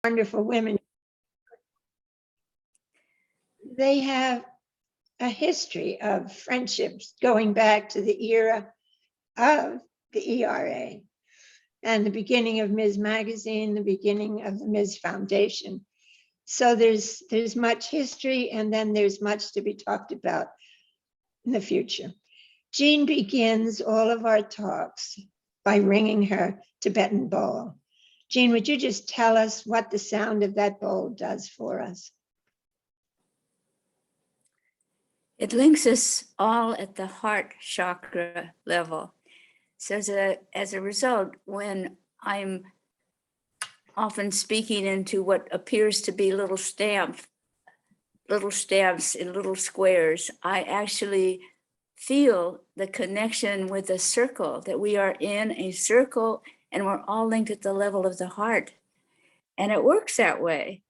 wonderful women. They have a history of friendships going back to the era of the ERA and the beginning of Ms. Magazine, the beginning of the Ms. Foundation. So there's much history, and then there's much to be talked about in the future. Jean begins all of our talks by ringing her Tibetan bowl. Jean, would you just tell us what the sound of that bowl does for us? It links us all at the heart chakra level. So as a result, when I'm often speaking into what appears to be little stamps in little squares, I actually feel the connection with a circle, that we are in a circle and we're all linked at the level of the heart. And it works that way.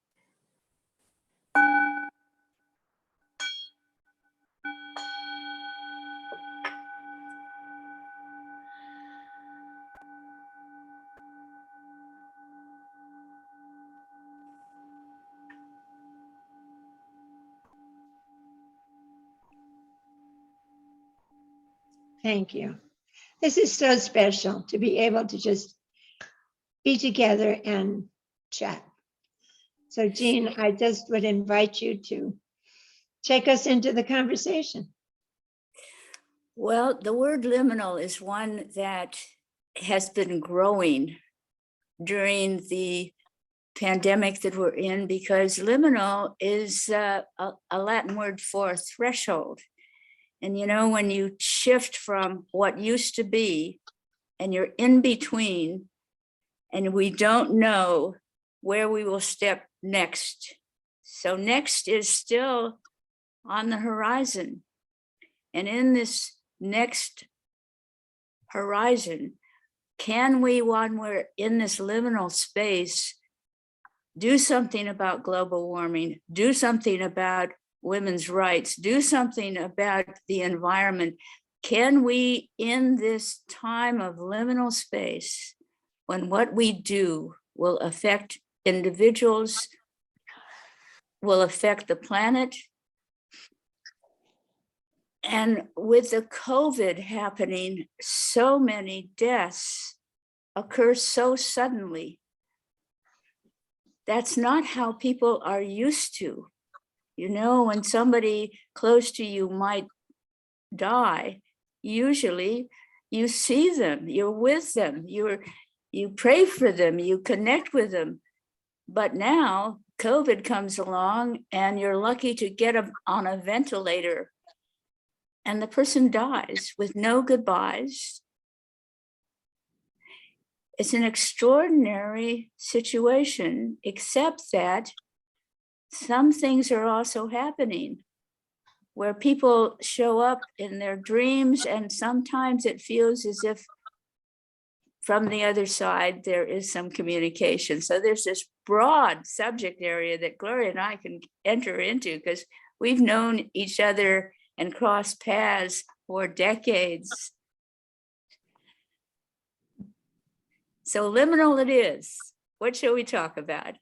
Thank you. This is so special to be able to just be together and chat. So Jean, I just would invite you to take us into the conversation. Well, the word liminal is one that has been growing during the pandemic that we're in, because liminal is a Latin word for threshold. And you know, when you shift from what used to be and you're in between, and we don't know where we will step next. So next is still on the horizon. And in this next horizon, can we, when we're in this liminal space, do something about global warming, do something about women's rights, do something about the environment? Can we, in this time of liminal space, when what we do will affect individuals, will affect the planet? And with the COVID happening, so many deaths occur so suddenly. That's not how people are used to. You know, when somebody close to you might die, usually you see them, you're with them, you pray for them, you connect with them. But now COVID comes along and you're lucky to get them on a ventilator and the person dies with no goodbyes. It's an extraordinary situation, except that some things are also happening where people show up in their dreams, and sometimes it feels as if from the other side there is some communication. So there's this broad subject area that Gloria and I can enter into, because we've known each other and crossed paths for decades. So liminal it is. What shall we talk about?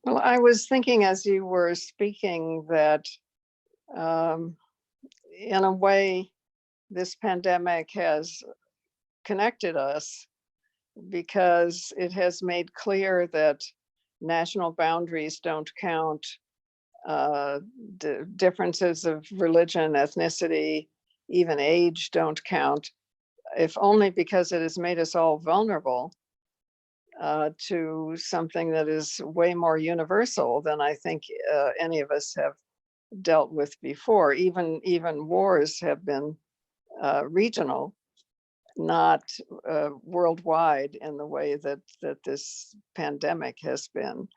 Well, I was thinking as you were speaking that in a way, this pandemic has connected us because it has made clear that national boundaries don't count. The differences of religion, ethnicity, even age don't count, if only because it has made us all vulnerable to something that is way more universal than I think any of us have dealt with before. Even wars have been regional, not worldwide in the way that this pandemic has been.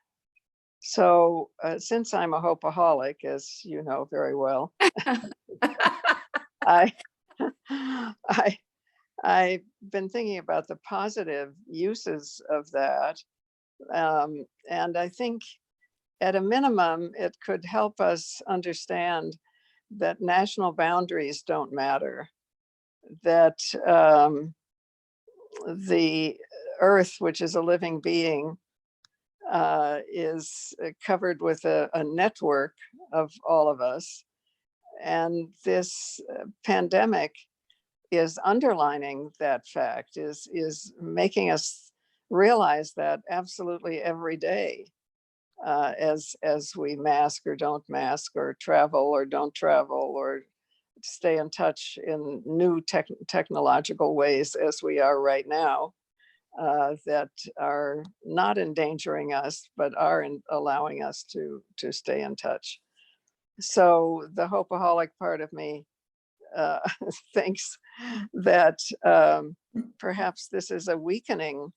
So since I'm a hopeaholic, as you know very well, I've been thinking about the positive uses of that. And I think at a minimum, it could help us understand that national boundaries don't matter, that the Earth, which is a living being, is covered with a network of all of us. And this pandemic is underlining that fact, is making us realize that absolutely every day, as we mask or don't mask, or travel or don't travel, or stay in touch in new technological ways as we are right now, that are not endangering us, but are allowing us to stay in touch. So the hopeaholic part of me thinks that perhaps this is a weakening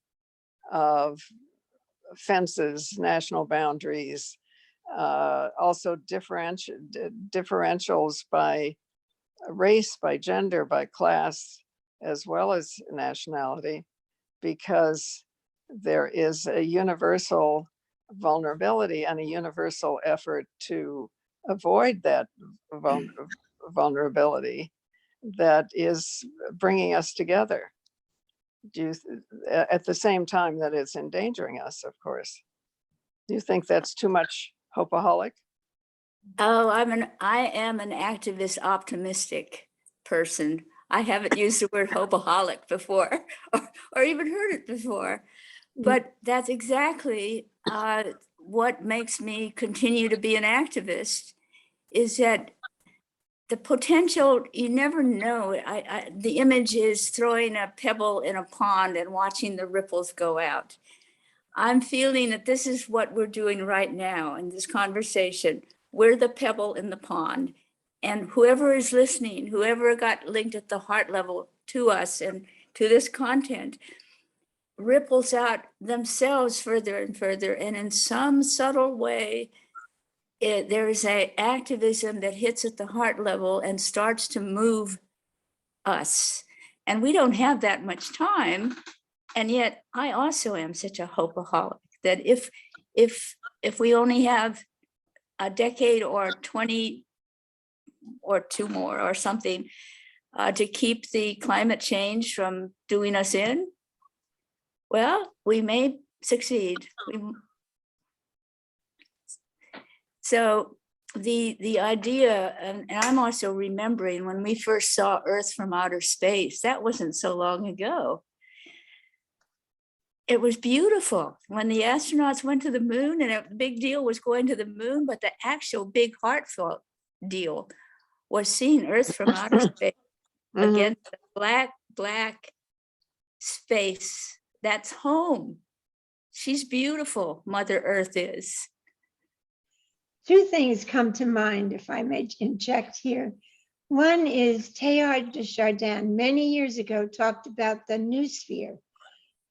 of fences, national boundaries, also differentials by race, by gender, by class, as well as nationality, because there is a universal vulnerability and a universal effort to avoid that vulnerability that is bringing us together. At the same time that it's endangering us, of course. Do you think that's too much hopeaholic? Oh, I am an activist optimistic person. I haven't used the word hopeaholic before or even heard it before, but that's exactly what makes me continue to be an activist, is that the potential, you never know. The image is throwing a pebble in a pond and watching the ripples go out. I'm feeling that this is what we're doing right now in this conversation. We're the pebble in the pond. And whoever is listening, whoever got linked at the heart level to us and to this content, ripples out themselves further and further. And in some subtle way, there is an activism that hits at the heart level and starts to move us. And we don't have that much time. And yet I also am such a hopeaholic that if we only have a decade or 20 or two more or something to keep the climate change from doing us in, well, we may succeed. So the idea, and I'm also remembering when we first saw Earth from outer space, that wasn't so long ago. It was beautiful when the astronauts went to the moon, and a big deal was going to the moon, but the actual big heartfelt deal was seeing Earth from outer space against the black space. That's home. She's beautiful, Mother Earth is. Two things come to mind, if I may inject here. One is Teilhard de Chardin, many years ago, talked about the noosphere,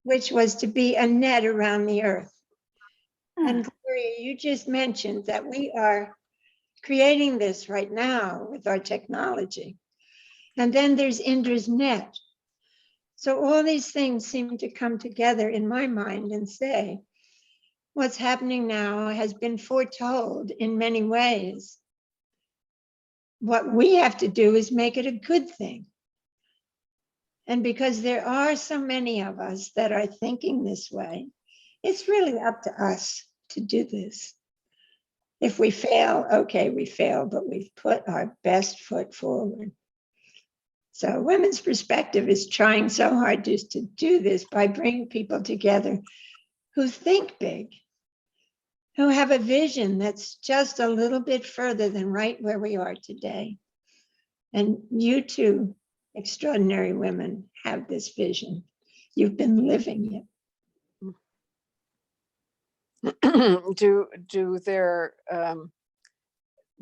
which was to be a net around the Earth. And Gloria, you just mentioned that we are creating this right now with our technology. And then there's Indra's net. So all these things seem to come together in my mind and say, what's happening now has been foretold in many ways. What we have to do is make it a good thing. And because there are so many of us that are thinking this way, it's really up to us to do this. If we fail, okay, we fail, but we've put our best foot forward. So Women's Perspective is trying so hard just to do this by bringing people together who think big, who have a vision that's just a little bit further than right where we are today. And you two extraordinary women have this vision. You've been living it.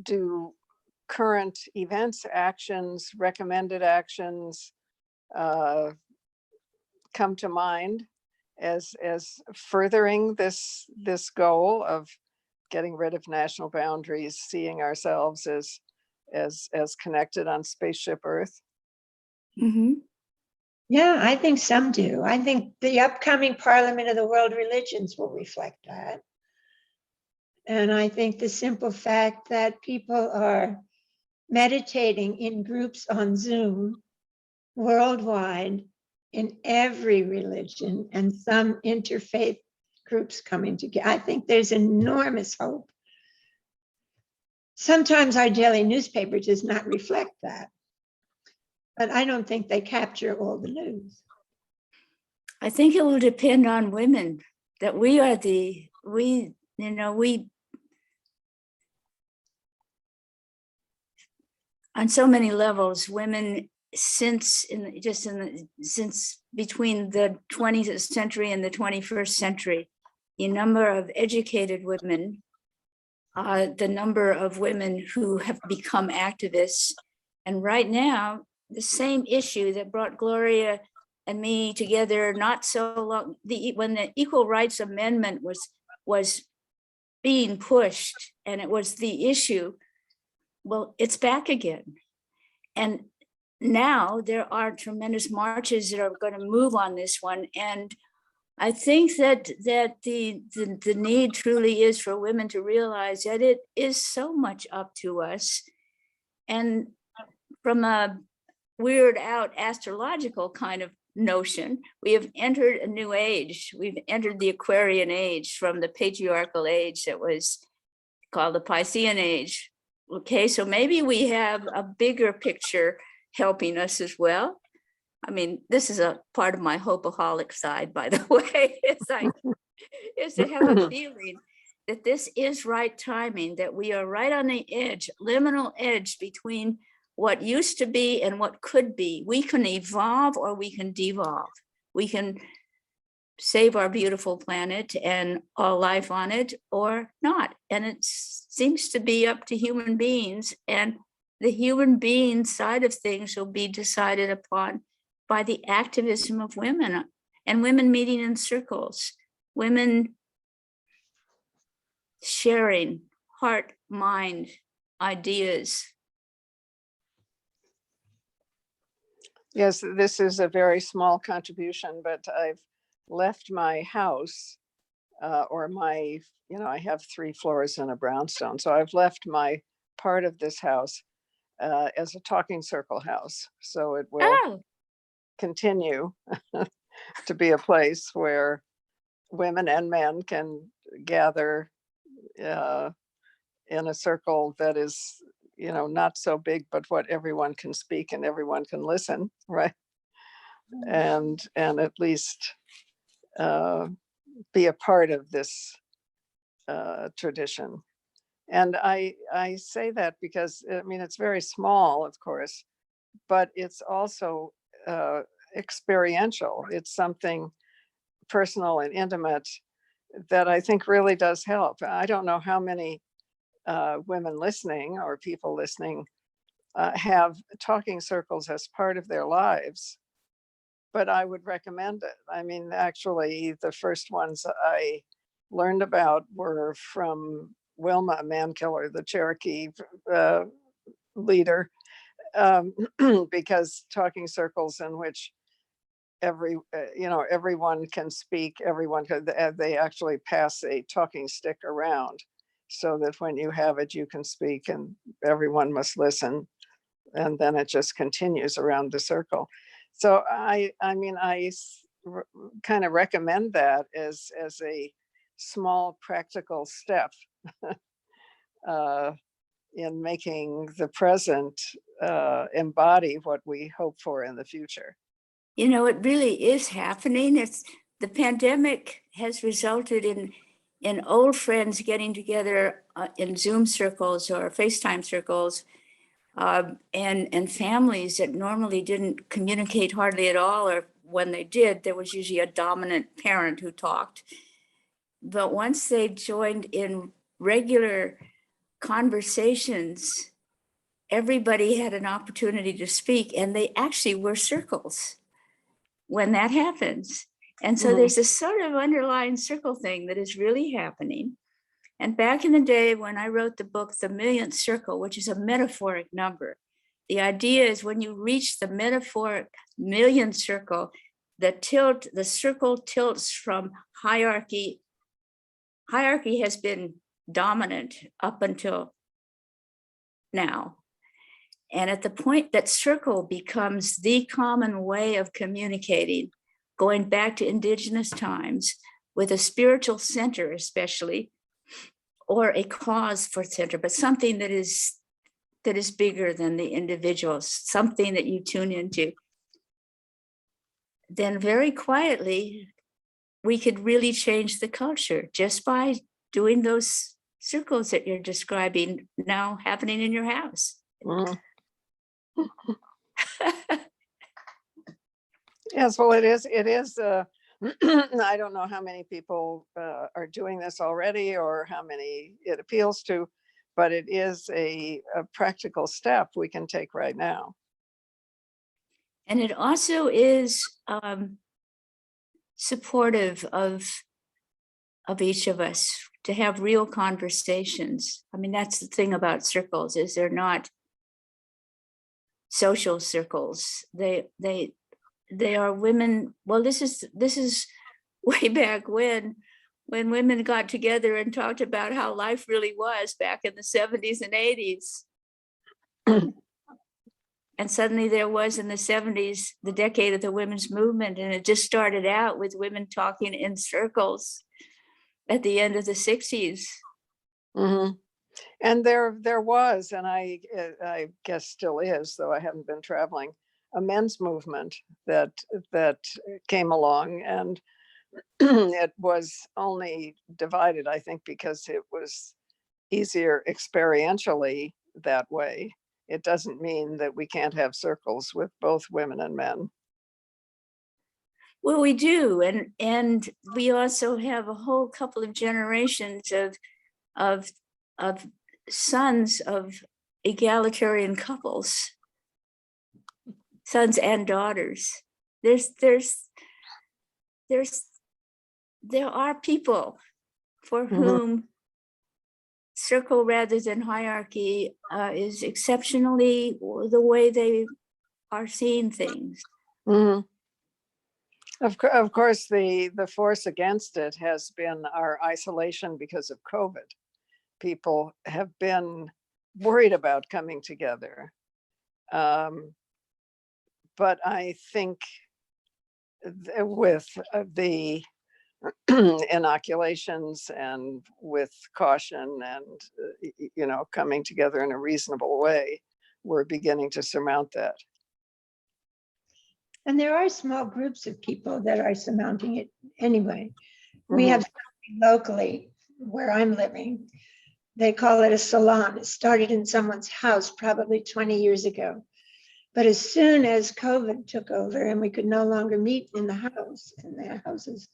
Do current events, actions, recommended actions come to mind as furthering this goal of getting rid of national boundaries, seeing ourselves as connected on spaceship Earth? Yeah, I think some do. I think the upcoming Parliament of the World Religions will reflect that. And I think the simple fact that people are meditating in groups on Zoom worldwide in every religion and some interfaith groups coming together. I think there's enormous hope. Sometimes our daily newspaper does not reflect that, but I don't think they capture all the news. I think it will depend on women, that we are we on so many levels, women since between the 20th century and the 21st century, the number of educated women, the number of women who have become activists, and right now, the same issue that brought Gloria and me together not so long, when the Equal Rights Amendment was being pushed, and it was the issue. Well, it's back again. And now there are tremendous marches that are going to move on this one. And I think that the need truly is for women to realize that it is so much up to us. And from a weird out astrological kind of notion, we have entered a new age. We've entered the Aquarian age from the patriarchal age that was called the Piscean age. Okay, so maybe we have a bigger picture helping us as well. I mean, this is a part of my hopeaholic side, by the way, is to have a feeling that this is right timing, that we are right on the edge, liminal edge between what used to be and what could be. We can evolve or we can devolve. We can save our beautiful planet and all life on it or not. And it seems to be up to human beings, and the human being side of things will be decided upon by the activism of women, and women meeting in circles, women sharing heart, mind, ideas. Yes, this is a very small contribution, but I've left my house or my, I have 3 floors and a brownstone. So I've left my part of this house as a talking circle house. So it will continue to be a place where women and men can gather in a circle that is, not so big, but what everyone can speak and everyone can listen, right? And at least be a part of this tradition. And I say that because, it's very small, of course, but it's also experiential. It's something personal and intimate that I think really does help. I don't know how many women listening or people listening have talking circles as part of their lives, but I would recommend it. Actually, the first ones I learned about were from Wilma Mankiller, the Cherokee leader, because talking circles in which everyone can speak, they actually pass a talking stick around so that when you have it, you can speak and everyone must listen. And then it just continues around the circle. So I kind of recommend that as a small practical step in making the present embody what we hope for in the future. It really is happening. The pandemic has resulted in old friends getting together in Zoom circles or FaceTime circles, and families that normally didn't communicate hardly at all, or when they did, there was usually a dominant parent who talked. But once they joined in regular conversations, everybody had an opportunity to speak, and they actually were circles when that happens. And so there's a sort of underlying circle thing that is really happening. And back in the day when I wrote the book, The Millionth Circle, which is a metaphoric number, the idea is when you reach the metaphoric millionth circle, the circle tilts from hierarchy. Hierarchy has been dominant up until now. at the point that circle becomes the common way of communicating, going back to indigenous times, with a spiritual center especially, or a cause for center, but something that is bigger than the individual, something that you tune into, then very quietly, we could really change the culture just by doing those circles that you're describing now happening in your house. Mhm. Yes, well, it is, I don't know how many people are doing this already or how many it appeals to, but it is a practical step we can take right now. And it also is supportive of each of us to have real conversations. I mean, that's the thing about circles, is they're not social circles. They are women. Well, this is way back when women got together and talked about how life really was back in the 70s and 80s. And suddenly there was in the 70s, the decade of the women's movement, and it just started out with women talking in circles at the end of the 60s. Mhm. And there was, and I guess still is, though I haven't been traveling, a men's movement that came along, and it was only divided, I think, because it was easier experientially that way. It doesn't mean that we can't have circles with both women and men. Well, we do, and we also have a whole couple of generations of sons of egalitarian couples, sons and daughters. There are people for Mhm. whom circle rather than hierarchy is exceptionally the way they are seeing things. Mhm. Of course, the force against it has been our isolation because of COVID. People have been worried about coming together. But I think with the inoculations and with caution and, coming together in a reasonable way, we're beginning to surmount that. And there are small groups of people that are surmounting it anyway. We have something locally where I'm living. They call it a salon. It started in someone's house probably 20 years ago. But as soon as COVID took over and we could no longer meet in the house, in their houses,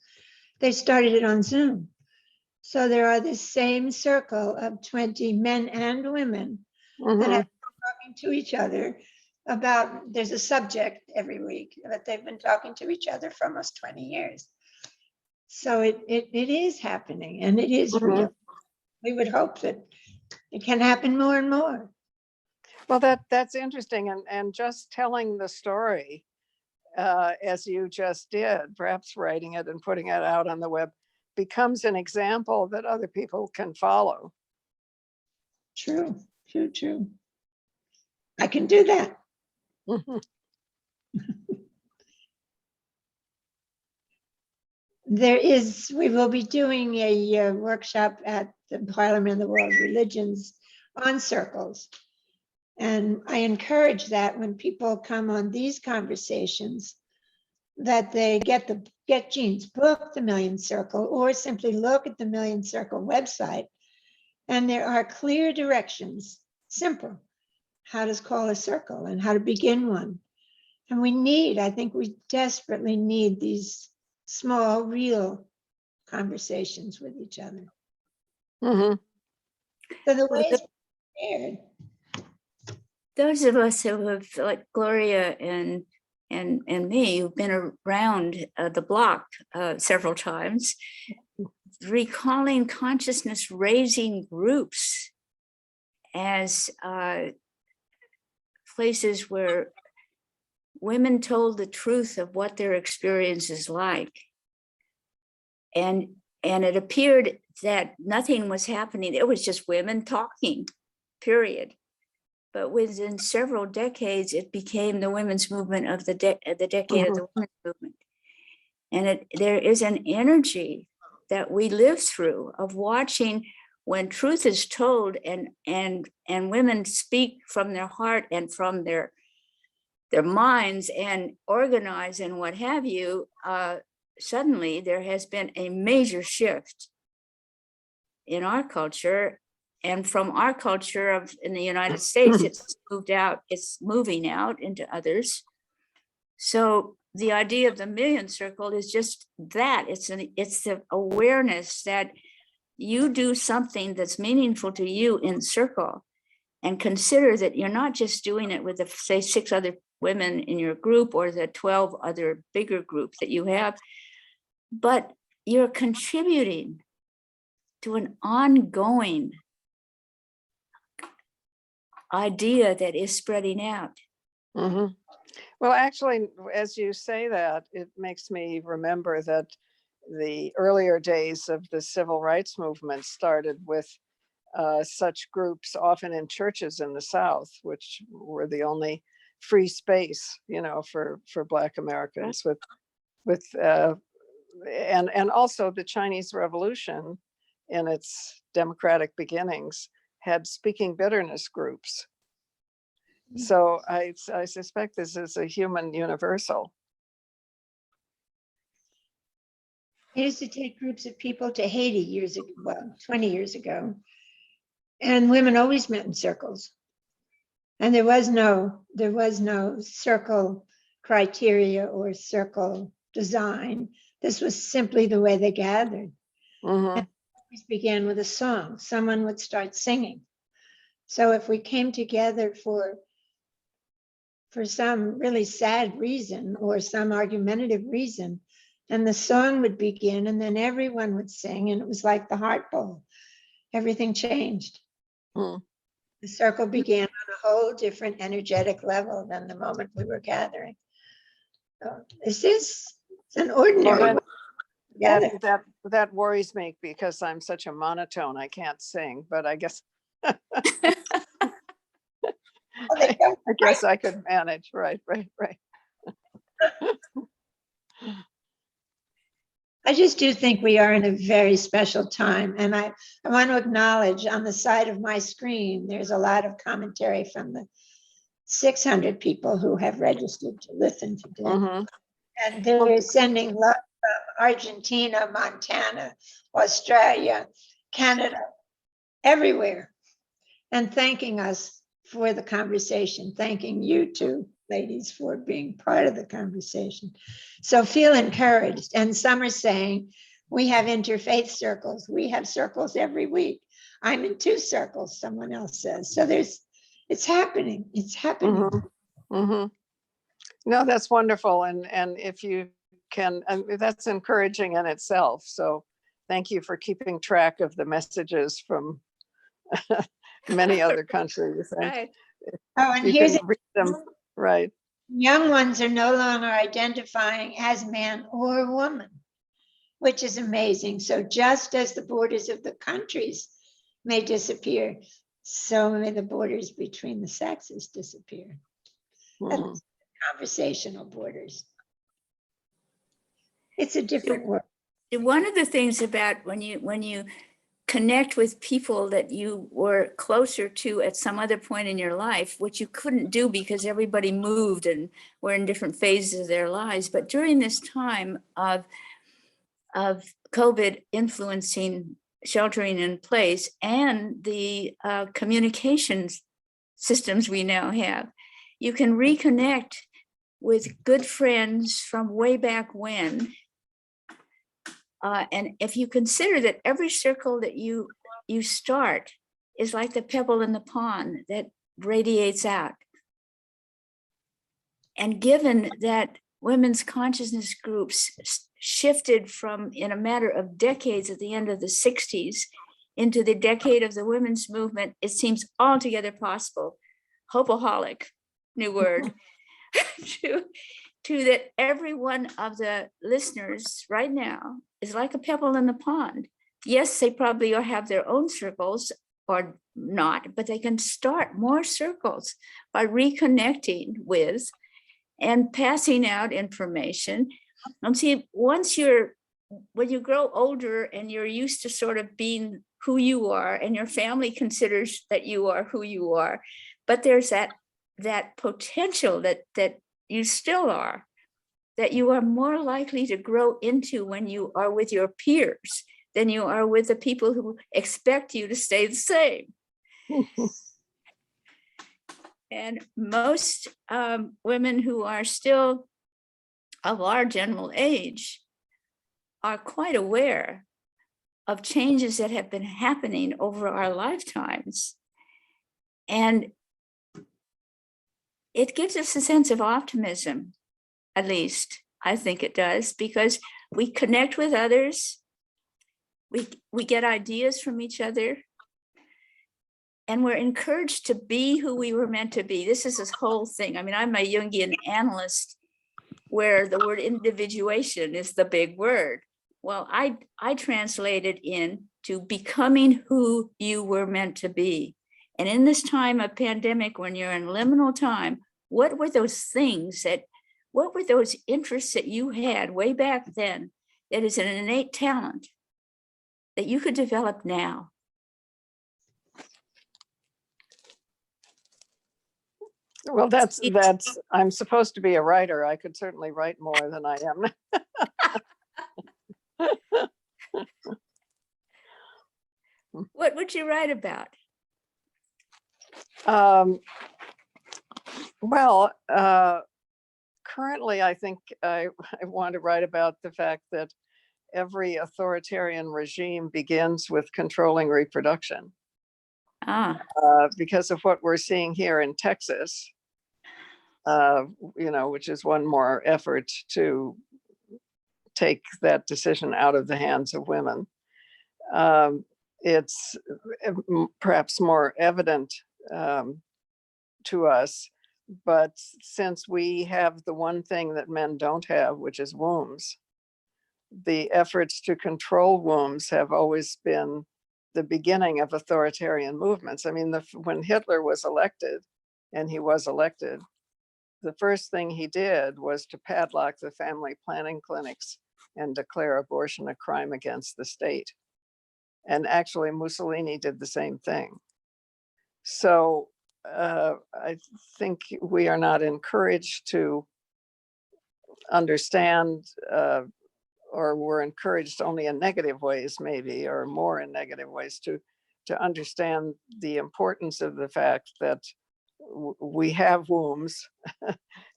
they started it on Zoom. So there are this same circle of 20 men and women Mhm. that have been talking to each other about, there's a subject every week, but they've been talking to each other for almost 20 years. So it is happening and it is Mhm. real. We would hope that it can happen more and more. Well, that's interesting, and just telling the story as you just did, perhaps writing it and putting it out on the web, becomes an example that other people can follow. True, true, true. I can do that. Mhm. We will be doing a workshop at the Parliament of the World Religions on circles. And I encourage that when people come on these conversations, that they get Jean's book, The Million Circle, or simply look at the Million Circle website. And there are clear directions, simple, how to call a circle and how to begin one. And I think we desperately need these small, real conversations with each other. Mhm. So the way it's prepared. Those of us who have, like Gloria and me, who've been around the block several times, recalling consciousness raising groups as places where women told the truth of what their experience is like. And it appeared that nothing was happening. It was just women talking, period. but within several decades, it became the women's movement of the decade of the women's movement. And there is an energy that we live through of watching when truth is told and women speak from their heart and from their minds and organize and what have you, suddenly there has been a major shift in our culture. And from our culture in the United States, it's moving out into others. So the idea of the million circle is just that. It's the awareness that you do something that's meaningful to you in circle, and consider that you're not just doing it with the, say, 6 other women in your group or the 12 other bigger groups that you have, but you're contributing to an ongoing idea that is spreading out. Mm-hmm. Well, actually, as you say that, it makes me remember that the earlier days of the civil rights movement started with such groups, often in churches in the South, which were the only free space, for Black Americans. And also the Chinese Revolution, in its democratic beginnings, had speaking bitterness groups. So I suspect this is a human universal. It used to take groups of people to Haiti years ago, 20 years ago. And women always met in circles. And there was no circle criteria or circle design. This was simply the way they gathered. Mm-hmm. And it began with a song. Someone would start singing. So if we came together for some really sad reason or some argumentative reason, and the song would begin, and then everyone would sing, and it was like the heart bowl. Everything changed. Mm. The circle began on a whole different energetic level than the moment we were gathering. So this is an ordinary. Well, that worries me because I'm such a monotone. I can't sing, but I guess I guess I could manage. Right. I just do think we are in a very special time. And I want to acknowledge on the side of my screen, there's a lot of commentary from the 600 people who have registered to listen today. Mm-hmm. And they're sending love from Argentina, Montana, Australia, Canada, everywhere, and thanking us for the conversation, thanking you two ladies for being part of the conversation. So feel encouraged. And some are saying, we have interfaith circles. We have circles every week. I'm in 2 circles, someone else says. So it's happening. It's happening. Mm-hmm. Mm-hmm. No, that's wonderful. And if you can, and that's encouraging in itself. So thank you for keeping track of the messages from many other countries. Right. Oh, and you here's can read them, right. Young ones are no longer identifying as man or woman, which is amazing. So just as the borders of the countries may disappear, so may the borders between the sexes disappear. Mm-hmm. Conversational borders. It's a different world. One of the things about when you connect with people that you were closer to at some other point in your life, which you couldn't do because everybody moved and were in different phases of their lives. But during this time of COVID influencing sheltering in place and the communications systems we now have, you can reconnect with good friends from way back when. And if you consider that every circle that you start is like the pebble in the pond that radiates out. And given that women's consciousness groups shifted from, in a matter of decades at the end of the 60s into the decade of the women's movement, it seems altogether possible, hopeaholic, new word, to that every one of the listeners right now is like a pebble in the pond. Yes, they probably have their own circles or not, but they can start more circles by reconnecting with and passing out information. And see, when you grow older and you're used to sort of being who you are, and your family considers that you are who you are, but there's that potential that you still are, that you are more likely to grow into when you are with your peers than you are with the people who expect you to stay the same. And most women who are still of our general age are quite aware of changes that have been happening over our lifetimes. And it gives us a sense of optimism, at least I think it does, because we connect with others, we get ideas from each other, and we're encouraged to be who we were meant to be. This is this whole thing. I mean, I'm a Jungian analyst where the word individuation is the big word. Well, I translate it into becoming who you were meant to be. And in this time of pandemic, when you're in liminal time, what were those things what were those interests that you had way back then that is an innate talent that you could develop now? Well, I'm supposed to be a writer. I could certainly write more than I am. What would you write about? Well, currently, I think I want to write about the fact that every authoritarian regime begins with controlling reproduction. Because of what we're seeing here in Texas, which is one more effort to take that decision out of the hands of women. It's perhaps more evident to us, but since we have the one thing that men don't have, which is wombs, the efforts to control wombs have always been the beginning of authoritarian movements. I mean, when Hitler was elected, and he was elected, the first thing he did was to padlock the family planning clinics and declare abortion a crime against the state. And actually, Mussolini did the same thing. So I think we are not encouraged to understand, or we're encouraged only in negative ways, maybe, or more in negative ways, to understand the importance of the fact that we have wombs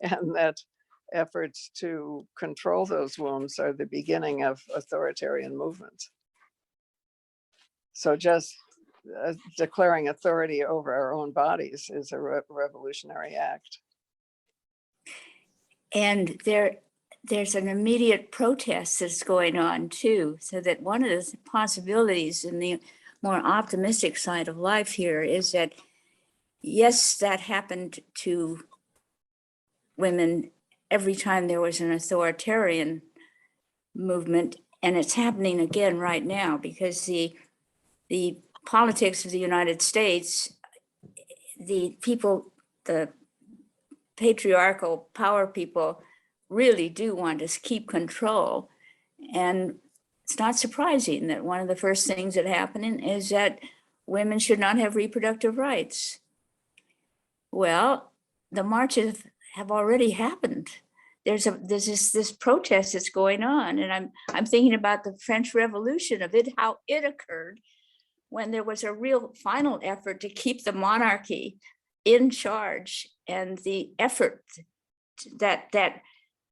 and that efforts to control those wombs are the beginning of authoritarian movements. So just declaring authority over our own bodies is a revolutionary act. And there's an immediate protest that's going on too, so that one of the possibilities in the more optimistic side of life here is that, yes, that happened to women every time there was an authoritarian movement, and it's happening again right now because the politics of the United States, the people, the patriarchal power people really do want to keep control. And it's not surprising that one of the first things that happening is that women should not have reproductive rights. Well, the marches have already happened. There's this protest that's going on, and I'm thinking about the French Revolution, of it, how it occurred when there was a real final effort to keep the monarchy in charge, and the effort that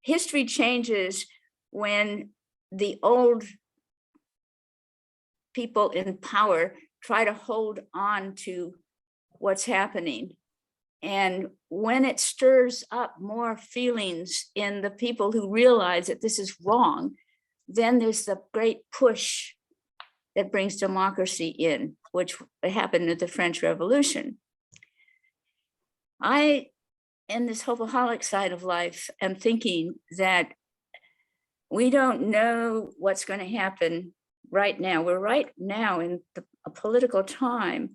history changes when the old people in power try to hold on to what's happening. And when it stirs up more feelings in the people who realize that this is wrong, then there's the great push that brings democracy in, which happened at the French Revolution. I, in this hopaholic side of life, am thinking that we don't know what's going to happen right now. We're right now in a political time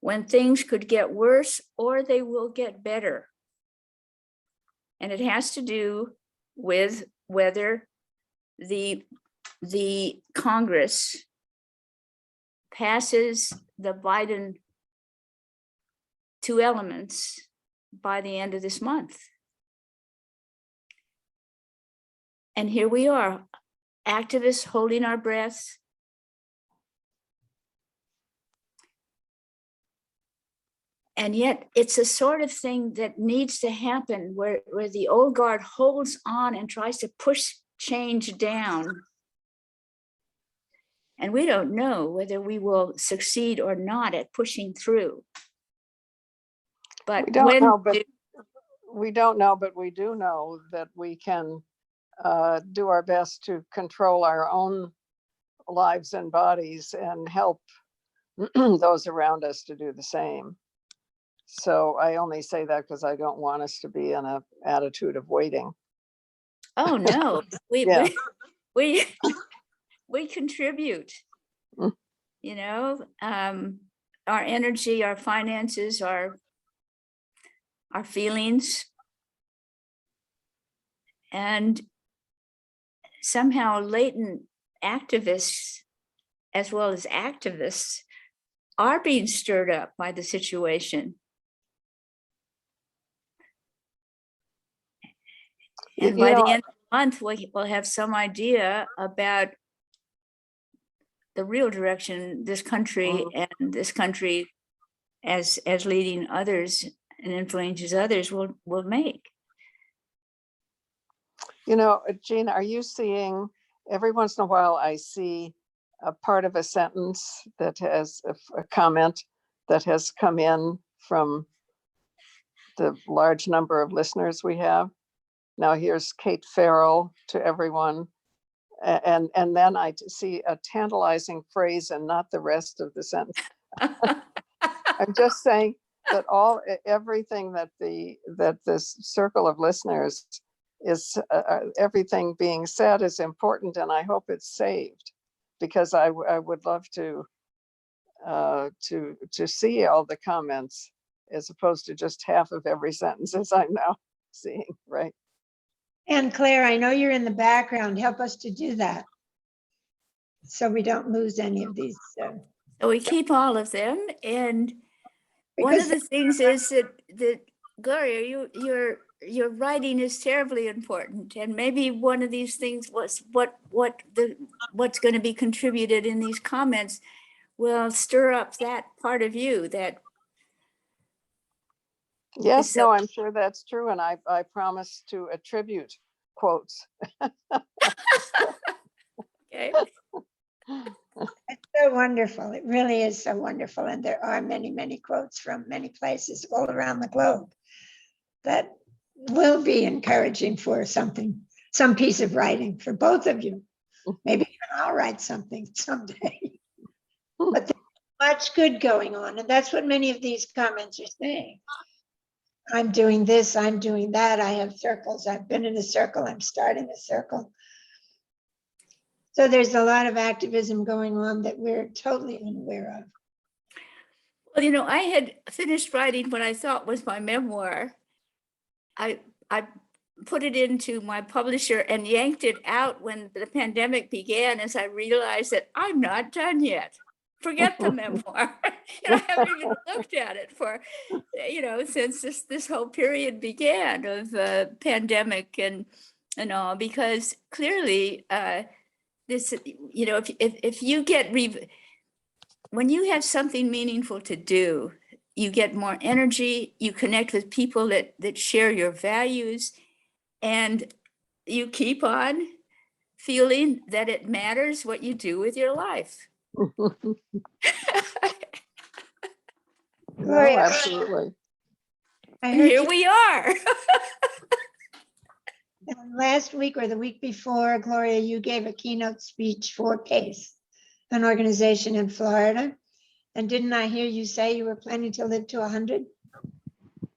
when things could get worse or they will get better. And it has to do with whether the Congress passes the Biden two elements by the end of this month. And here we are, activists holding our breath. And yet it's a sort of thing that needs to happen where the old guard holds on and tries to push change down. And we don't know whether we will succeed or not at pushing through. But We don't know, but we don't know, but we do know that we can do our best to control our own lives and bodies and help those around us to do the same. So I only say that because I don't want us to be in an attitude of waiting. oh no, Yeah. we contribute, Mm. you know, our energy, our finances, our feelings. And somehow latent activists, as well as activists, are being stirred up by the situation. And by the end of the month, we'll have some idea about the real direction this country and this country as leading others and influences others will make. You know, Jean, are you seeing, every once in a while I see a part of a sentence that has a comment that has come in from the large number of listeners we have. Now here's Kate Farrell to everyone. And then I see a tantalizing phrase and not the rest of the sentence. I'm just saying that everything that this circle of listeners is, everything being said is important, and I hope it's saved, because I would love to see all the comments as opposed to just half of every sentence as I'm now seeing, right? And Claire, I know you're in the background. Help us to do that so we don't lose any of these. So we keep all of them. And one of Because the things is that Gloria, your writing is terribly important. And maybe one of these things was what's going to be contributed in these comments will stir up that part of you that. Yes, So- no, I'm sure that's true. And I promise to attribute quotes. Okay. it's so wonderful. It really is so wonderful. And there are many, many quotes from many places all around the globe that will be encouraging for some piece of writing for both of you. Maybe even I'll write something someday. But there's much good going on. And that's what many of these comments are saying. I'm doing this, I'm doing that. I have circles. I've been in a circle. I'm starting a circle. So there's a lot of activism going on that we're totally unaware of. Well, you know, I had finished writing what I thought was my memoir. I put it into my publisher and yanked it out when the pandemic began, as I realized that I'm not done yet. Forget the memoir. I haven't even looked at it for, since this whole period began of the pandemic and all, because clearly this, if you get, when you have something meaningful to do, you get more energy, you connect with people that share your values, and you keep on feeling that it matters what you do with your life. No, absolutely. I And heard here you we are. last week or the week before, Gloria, you gave a keynote speech for PACE, an organization in Florida. And didn't I hear you say you were planning to live to 100?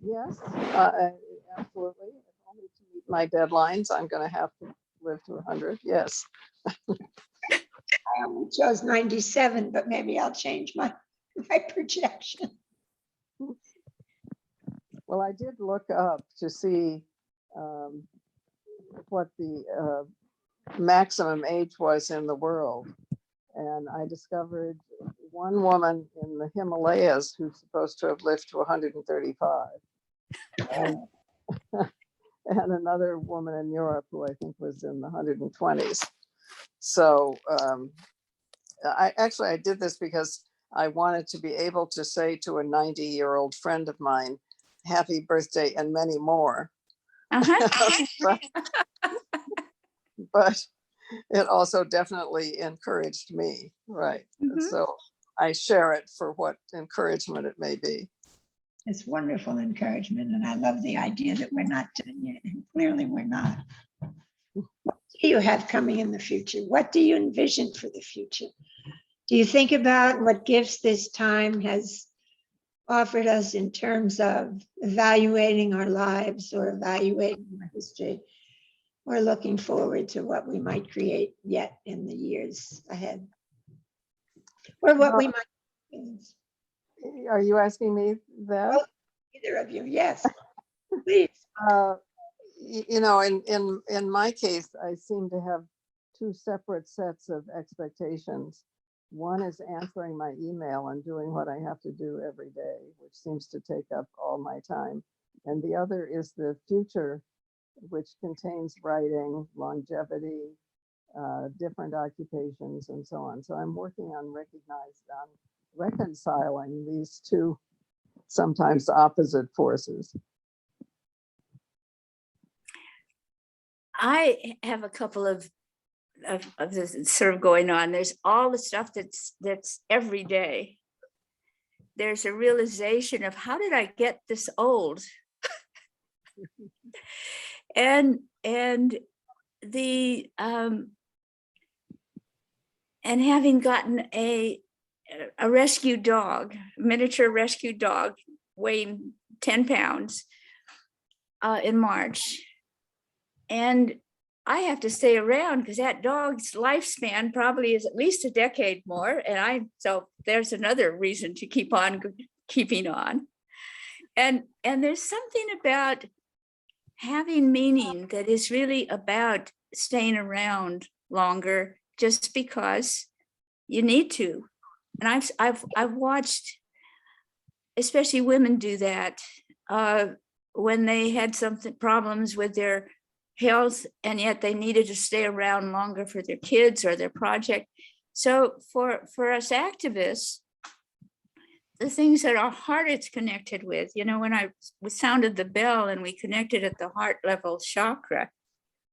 Yes, absolutely. Only to meet my deadlines, I'm going to have to live to 100. Yes. I only chose 97, but maybe I'll change my projection. Well, I did look up to see what the maximum age was in the world. And I discovered one woman in the Himalayas who's supposed to have lived to 135. And, and another woman in Europe who I think was in the 120s. So I did this because I wanted to be able to say to a 90-year-old friend of mine, happy birthday and many more. But it also definitely encouraged me, right? So I share it for what encouragement it may be. It's wonderful encouragement, and I love the idea that we're not done yet, and clearly we're not. What do you have coming in the future? What do you envision for the future? Do you think about what gifts this time has offered us in terms of evaluating our lives or evaluating our history, or looking forward to what we might create yet in the years ahead? Or what we might. Are you asking me that? Well, either of you, yes, please. You know, in my case, I seem to have two separate sets of expectations. One is answering my email and doing what I have to do every day, which seems to take up all my time. And the other is the future, which contains writing, longevity, different occupations, and so on. So I'm working on reconciling these two sometimes opposite forces. I have a couple of this sort of going on. There's all the stuff that's every day. There's a realization of, how did I get this old? and the and having gotten a rescue dog, miniature rescue dog, weighing 10 pounds in March. And I have to stay around because that dog's lifespan probably is at least a decade more. And so there's another reason to keep on keeping on. And there's something about having meaning that is really about staying around longer just because you need to. And I've watched, especially women do that when they had problems with their health, and yet they needed to stay around longer for their kids or their project. So for us activists, the things that our heart is connected with, you know, when we sounded the bell and we connected at the heart level chakra,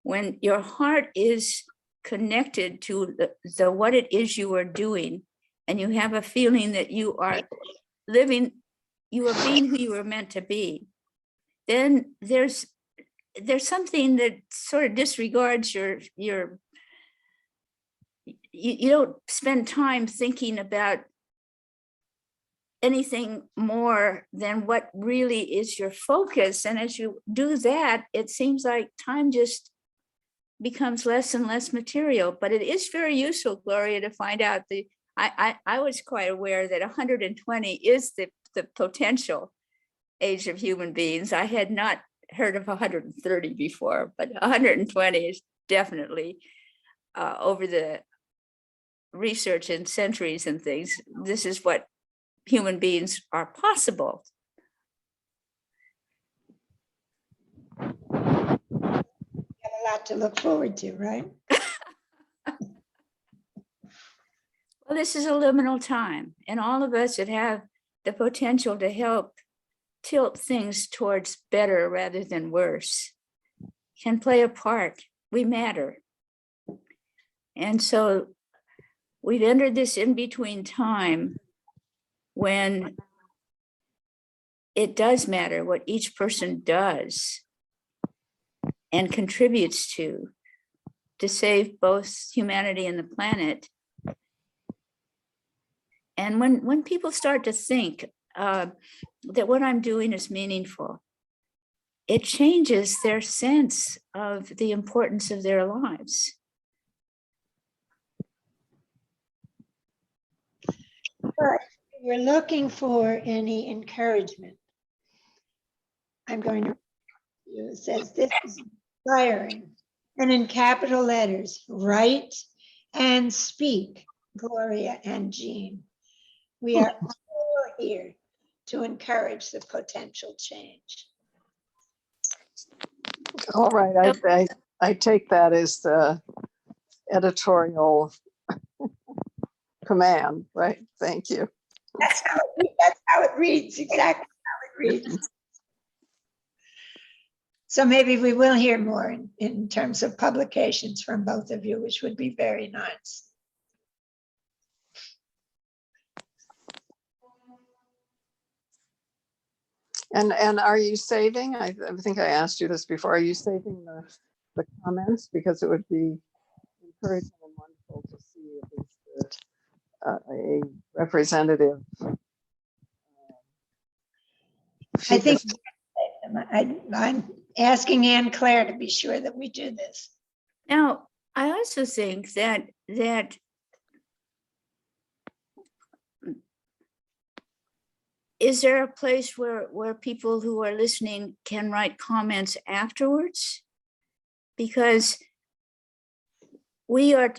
when your heart is connected to the what it is you are doing, and you have a feeling that you are living, you are being who you were meant to be, then there's something that sort of disregards you don't spend time thinking about anything more than what really is your focus. And as you do that, it seems like time just becomes less and less material. But it is very useful, Gloria, to find out I was quite aware that 120 is the potential age of human beings. I had not heard of 130 before, but 120 is definitely over the research and centuries and things, this is what human beings are possible. You have a lot to look forward to, right? Well, this is a liminal time, and all of us that have the potential to help tilt things towards better rather than worse can play a part. We matter. And so we've entered this in-between time when it does matter what each person does and contributes to save both humanity and the planet. And when people start to think that what I'm doing is meaningful, it changes their sense of the importance of their lives. But we're looking for any encouragement. I'm going to, it says this is inspiring. And in capital letters, write and speak, Gloria and Jean. We are all here to encourage the potential change. All right, I take that as the editorial command, right? Thank you. That's how it reads, exactly how it reads. So maybe we will hear more in terms of publications from both of you, which would be very nice. And are you saving? I think I asked you this before. Are you saving the comments? Because it would be encouraging and wonderful to see at least a representative. I think I'm asking Anne Claire to be sure that we do this. Now, I also think that is there a place where people who are listening can write comments afterwards? Because we are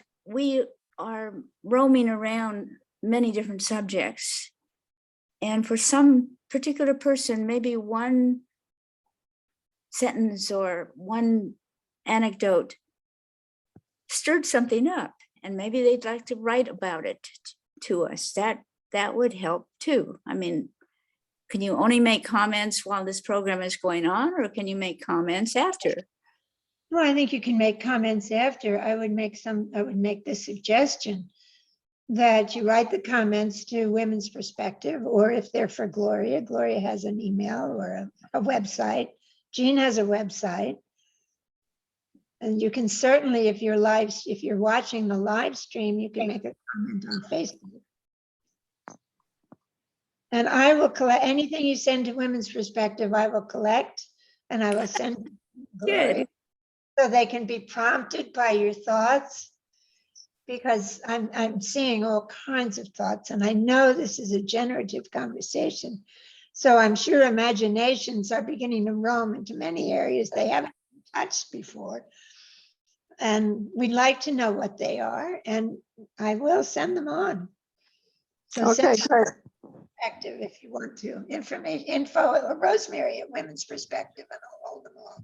roaming around many different subjects. And for some particular person, maybe one sentence or one anecdote stirred something up, and maybe they'd like to write about it to us. That would help too. I mean, can you only make comments while this program is going on, or can you make comments after? Well, I think you can make comments after. I would make the suggestion that you write the comments to Women's Perspective, or if they're for Gloria, Gloria has an email or a website. Jean has a website. And you can certainly, if you're watching the live stream, you can make a comment on Facebook. And I will collect anything you send to Women's Perspective, I will collect and I will send to Gloria. Good. So they can be prompted by your thoughts, because I'm seeing all kinds of thoughts, and I know this is a generative conversation. So I'm sure imaginations are beginning to roam into many areas they haven't touched before. And we'd like to know what they are, and I will send them on. So Okay, send great. Perspective if you want to. Info or Rosemary at Women's Perspective, and I'll hold them all.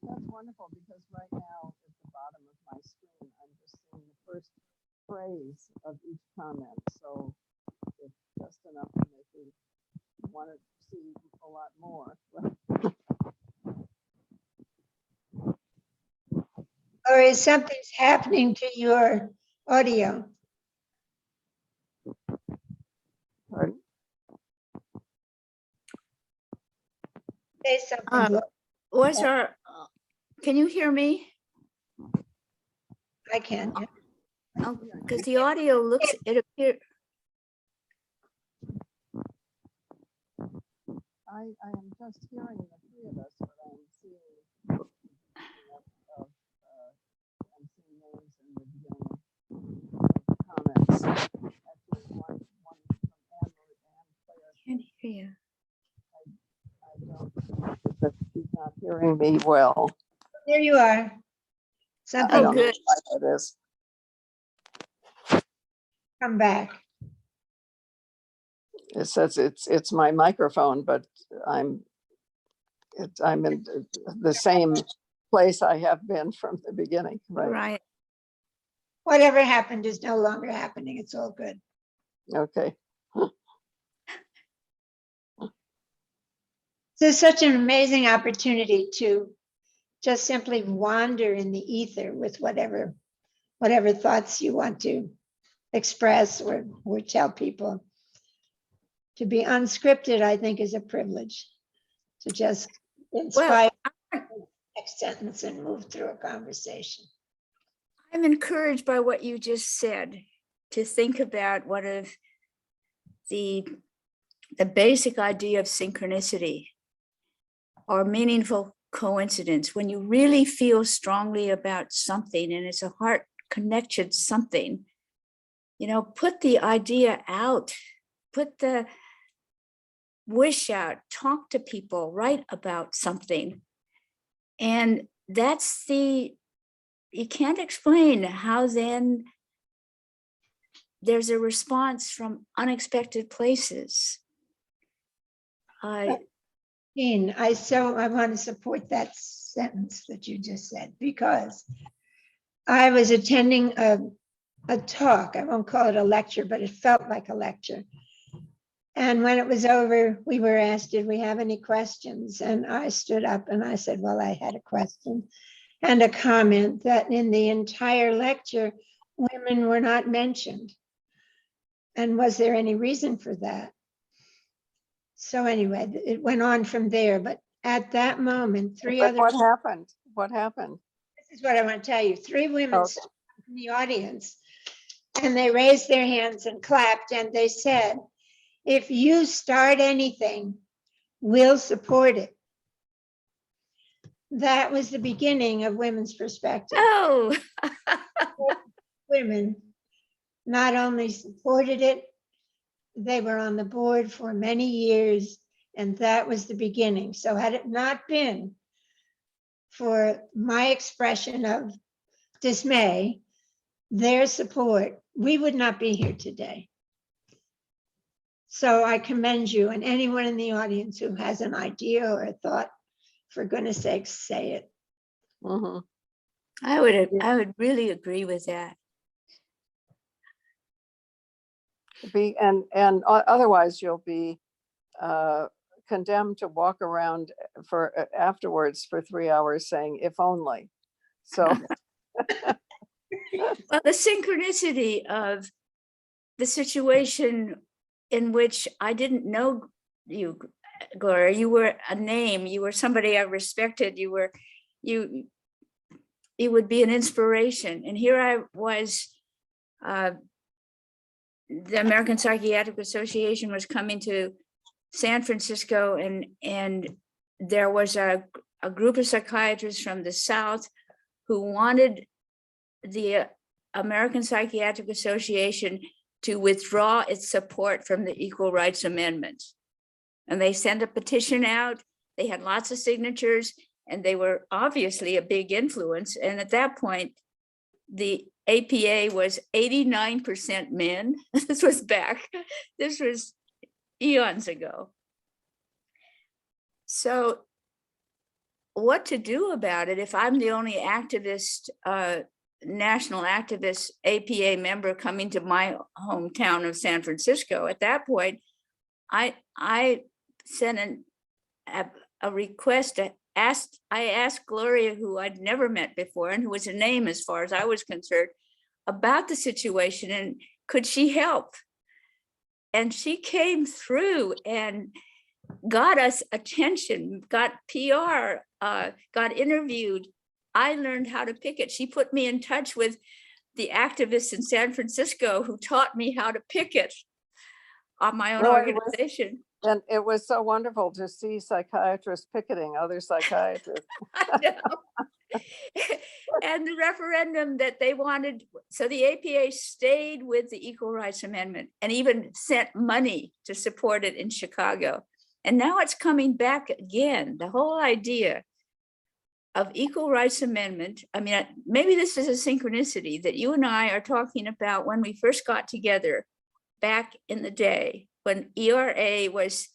That's wonderful, because right now at the bottom of my screen, I'm just seeing the first phrase of each comment. So it's just enough to make me want to see a lot more. Or is something's happening to your audio? Pardon? Say something. Can you hear me? I can. Yeah. Because the audio looks, it appears. I am just hearing the three of us, but I'm seeing I'm seeing names in the beginning of comments. Actually, one from Anne Claire. Can't hear you. I don't, but she's not hearing me well. There you are. I Something don't know good. why it is. come back. It says it's my microphone, but I'm in the same place I have been from the beginning, right? Right. Whatever happened is no longer happening. It's all good. Okay. This is such an amazing opportunity to just simply wander in the ether with whatever thoughts you want to express or tell people. To be unscripted, I think, is a privilege. To just inspire next sentence and move through a conversation. I'm encouraged by what you just said, to think about one of the basic idea of synchronicity or meaningful coincidence. When you really feel strongly about something and it's a heart connection something, you know, put the idea out, put the wish out, talk to people, write about something. And that's you can't explain how then there's a response from unexpected places. Dean, I want to support that sentence that you just said, because I was attending a talk. I won't call it a lecture, but it felt like a lecture. And when it was over, we were asked, did we have any questions? And I stood up and I said, well, I had a question and a comment that in the entire lecture, women were not mentioned. And was there any reason for that? So anyway, it went on from there, but at that moment, What happened? What happened? This is what I want to tell you. 3 women Okay. stood in the audience and they raised their hands and clapped and they said, if you start anything, we'll support it. That was the beginning of women's perspective. Oh, Women not only supported it, they were on the board for many years, and that was the beginning. So had it not been for my expression of dismay, their support, we would not be here today. So I commend you, and anyone in the audience who has an idea or a thought, for goodness sakes, say it. Mhm. I would really agree with that. Otherwise you'll be condemned to walk around afterwards for 3 hours saying, if only. So Well, the synchronicity of the situation in which I didn't know you, Gloria, you were a name, you were somebody I respected, you would be an inspiration. And here I was, the American Psychiatric Association was coming to San Francisco, and there was a group of psychiatrists from the South who wanted the American Psychiatric Association to withdraw its support from the Equal Rights Amendment. And they sent a petition out. They had lots of signatures, and they were obviously a big influence. And at that point, the APA was 89% men. This was eons ago. So what to do about it if I'm the only activist, national activist APA member coming to my hometown of San Francisco? At that point, I sent a request to I asked Gloria, who I'd never met before and who was a name as far as I was concerned, about the situation and could she help? And she came through and got us attention, got PR, got interviewed. I learned how to picket. She put me in touch with the activists in San Francisco who taught me how to picket on my own organization. And it was so wonderful to see psychiatrists picketing other psychiatrists. I know. And the referendum that they wanted, so the APA stayed with the Equal Rights Amendment and even sent money to support it in Chicago. And now it's coming back again. The whole idea of Equal Rights Amendment, I mean, maybe this is a synchronicity that you and I are talking about when we first got together back in the day, when ERA was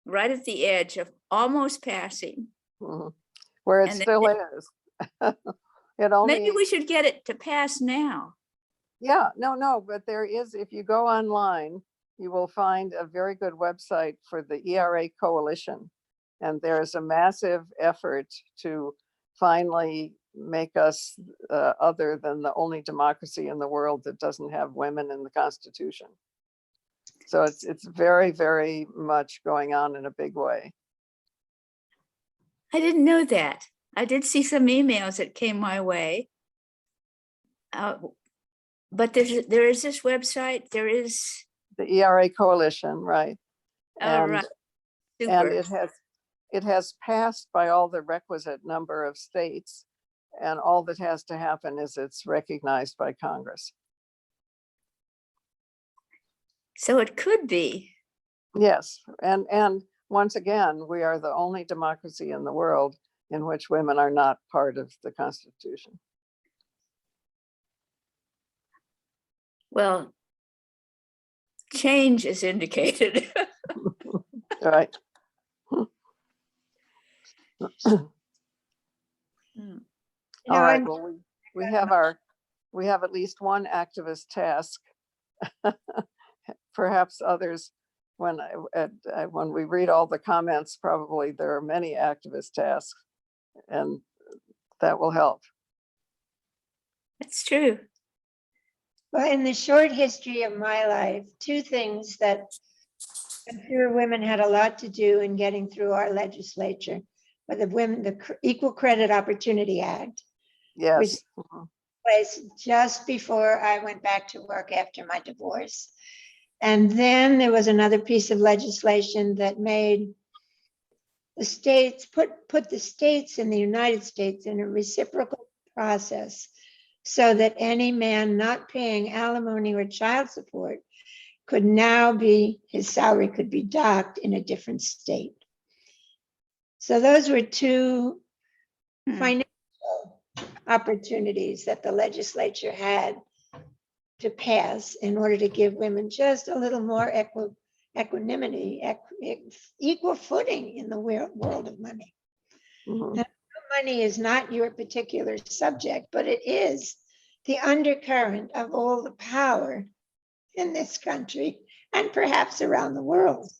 right at the edge of almost passing. Mm-hmm. Where it still is. Maybe we should get it to pass now. Yeah, no, but there is, if you go online, you will find a very good website for the ERA coalition. And there's a massive effort to finally make us other than the only democracy in the world that doesn't have women in the Constitution. So it's very, very much going on in a big way. I didn't know that. I did see some emails that came my way. But there is this website, there is the ERA coalition, right? Oh, right. And it has passed by all the requisite number of states, and all that has to happen is it's recognized by Congress. So it could be. Yes, and once again, we are the only democracy in the world in which women are not part of the Constitution. Well, change is indicated. Right. You know, All right, I'm- well, we have at least one activist task. Perhaps others, when we read all the comments, probably there are many activist tasks, and that will help. That's true. Well, in the short history of my life, two things that I'm sure women had a lot to do in getting through our legislature, but the Equal Credit Opportunity Act, Yes. was just before I went back to work after my divorce. And then there was another piece of legislation that made the states, put the states in the United States in a reciprocal process so that any man not paying alimony or child support could now be, his salary could be docked in a different state. So those were two financial opportunities that the legislature had to pass in order to give women just a little more equanimity, equal footing in the world of money. Mhm. Money is not your particular subject, but it is the undercurrent of all the power in this country and perhaps around the world,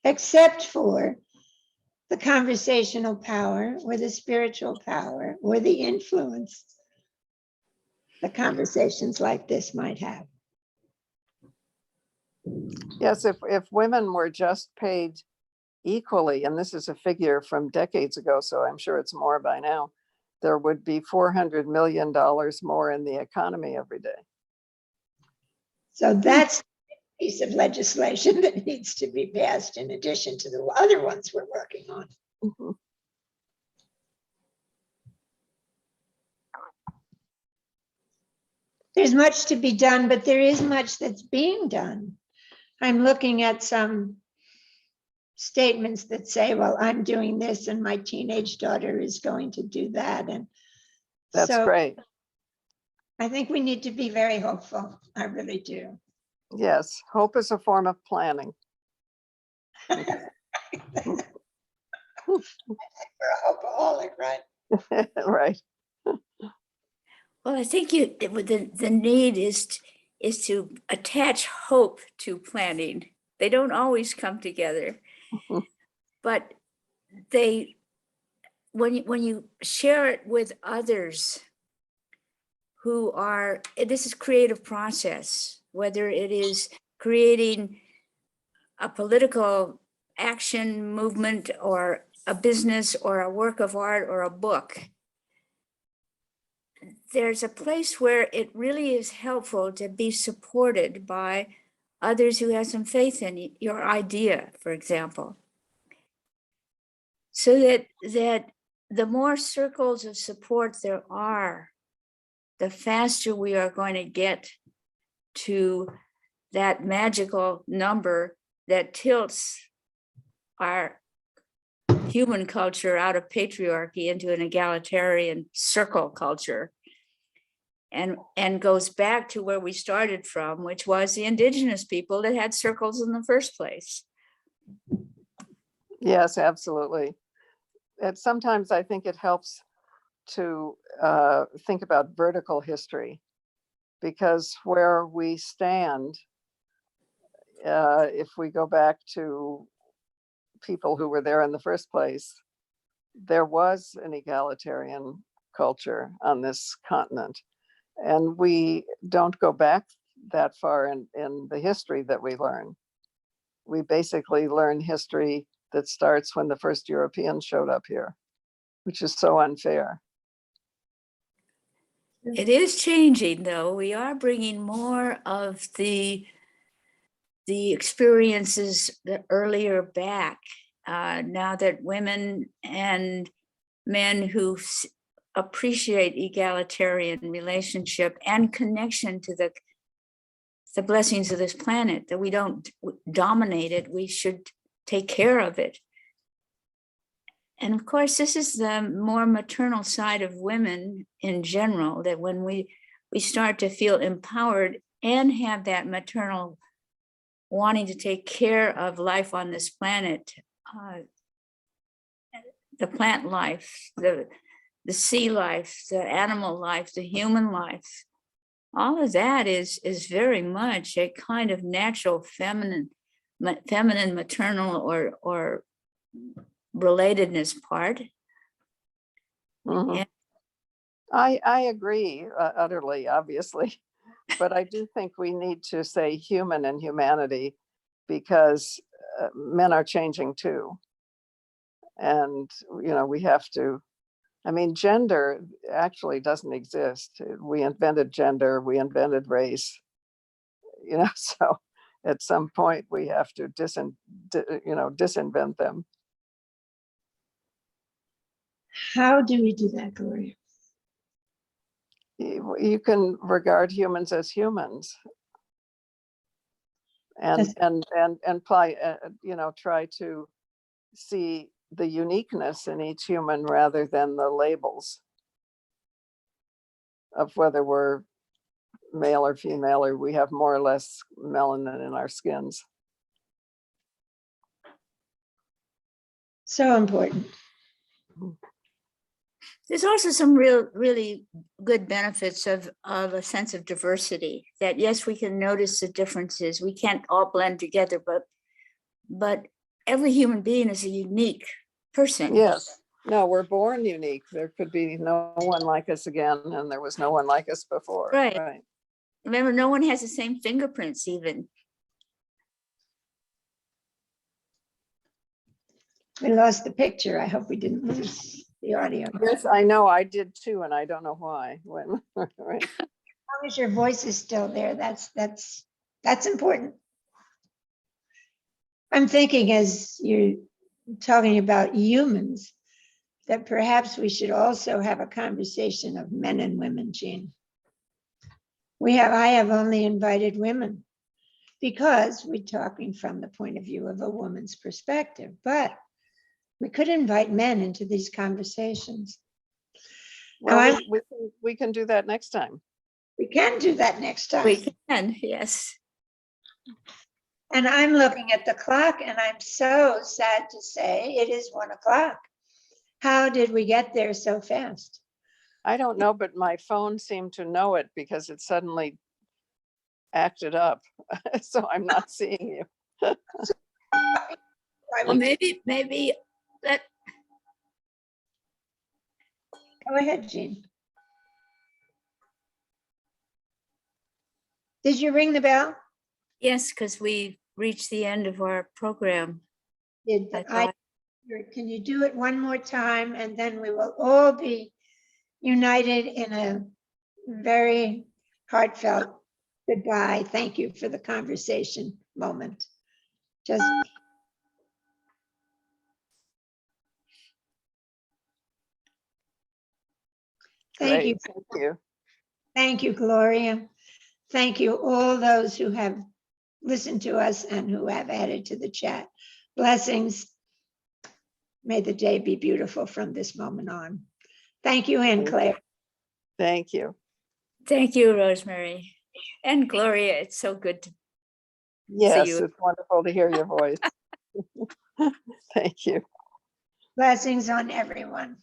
except for the conversational power or the spiritual power or the influence the conversations like this might have. Yes, if women were just paid equally, and this is a figure from decades ago, so I'm sure it's more by now, there would be $400 million more in the economy every day. So that's a piece of legislation that needs to be passed in addition to the other ones we're working on. Mhm. There's much to be done, but there is much that's being done. I'm looking at some statements that say, well, I'm doing this and my teenage daughter is going to do that. And That's so great. I think we need to be very hopeful. I really do. Yes, hope is a form of planning. We're a hopeaholic, right? Right. Well, I think the need is to attach hope to planning. They don't always come together, Mhm. but when you share it with others who are, this is creative process, whether it is creating a political action movement or a business or a work of art or a book. There's a place where it really is helpful to be supported by others who have some faith in your idea, for example. So that the more circles of support there are, the faster we are going to get to that magical number that tilts our human culture out of patriarchy into an egalitarian circle culture, and goes back to where we started from, which was the indigenous people that had circles in the first place. Yes, absolutely. And sometimes I think it helps to think about vertical history, because where we stand, if we go back to people who were there in the first place, there was an egalitarian culture on this continent. And we don't go back that far in the history that we learn. We basically learn history that starts when the first Europeans showed up here, which is so unfair. It is changing, though. We are bringing more of the experiences that earlier back, now that women and men who appreciate egalitarian relationship and connection to the blessings of this planet, that we don't dominate it, we should take care of it. And of course, this is the more maternal side of women in general, that when we start to feel empowered and have that maternal wanting to take care of life on this planet, the plant life, the sea life, the animal life, the human life, all of that is very much a kind of natural feminine maternal or relatedness part. Mhm. And I agree utterly, obviously, but I do think we need to say human and humanity, because men are changing too. And, we have to, I mean, gender actually doesn't exist. We invented gender, we invented race, so at some point we have to disinvent them. How do we do that, Gloria? You can regard humans as humans and try to see the uniqueness in each human rather than the labels of whether we're male or female, or we have more or less melanin in our skins. So important. there's also some really good benefits of a sense of diversity, that yes, we can notice the differences. We can't all blend together, but every human being is a unique person. Yes. No, we're born unique. There could be no one like us again, and there was no one like us before. Right. Remember, no one has the same fingerprints even. We lost the picture. I hope we didn't lose the audio. Yes, I know. I did too, and I don't know why. When, right. As long as your voice is still there, that's important. I'm thinking, as you're talking about humans, that perhaps we should also have a conversation of men and women, Jean. I have only invited women because we're talking from the point of view of a woman's perspective, but we could invite men into these conversations. Well, we can do that next time. We can do that next time. We can, yes. And I'm looking at the clock and I'm so sad to say it is 1 o'clock. How did we get there so fast? I don't know, but my phone seemed to know it because it suddenly acted up. So I'm not seeing you. Well, maybe that. Go ahead, Jean. Did you ring the bell? Yes, because we reached the end of our program. Can you do it one more time, and then we will all be united in a very heartfelt goodbye. Thank you for the conversation moment. Just thank you. Thank you. Thank you, Gloria. Thank you, all those who have listened to us and who have added to the chat. Blessings. May the day be beautiful from this moment on. Thank you, Anne Claire. Thank you. Thank you, Rosemary. And Gloria, it's so good to Yes, see you. it's wonderful to hear your voice. Thank you. Blessings on everyone.